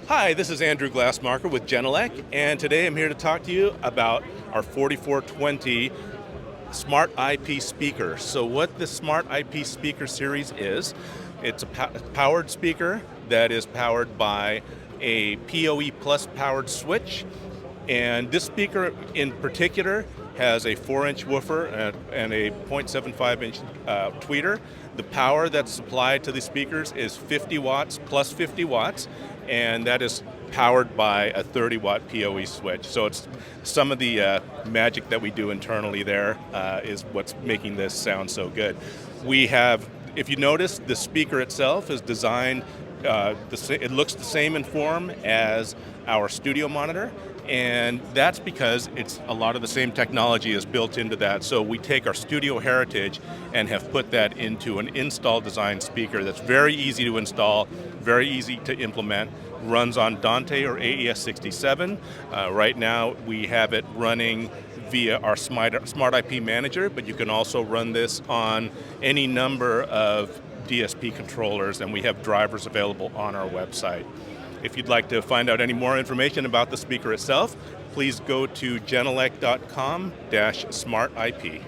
Hi, this is Andrew Glassmarker with Genelec, and today I'm here to talk to you about our 4420 Smart IP speaker. So what the Smart IP speaker series is, it's a powered speaker that is powered by a PoE plus powered switch, and this speaker in particular has a 4-inch woofer and a 0.75-inch tweeter. The power that's supplied to the speakers is 50 watts plus 50 watts, and that is powered by a 30-watt PoE switch. So it's some of the magic that we do internally there is what's making this sound so good. We have, if you notice, the speaker itself is designed, it looks the same in form as our studio monitor, and that's because it's a lot of the same technology is built into that. So we take our studio heritage and have put that into an install design speaker that's very easy to install, very easy to implement, runs on Dante or AES67. Right now we have it running via our Smart IP Manager, but you can also run this on any number of DSP controllers, and we have drivers available on our website. If you'd like to find out any more information about the speaker itself, please go to genelec.com/smartip.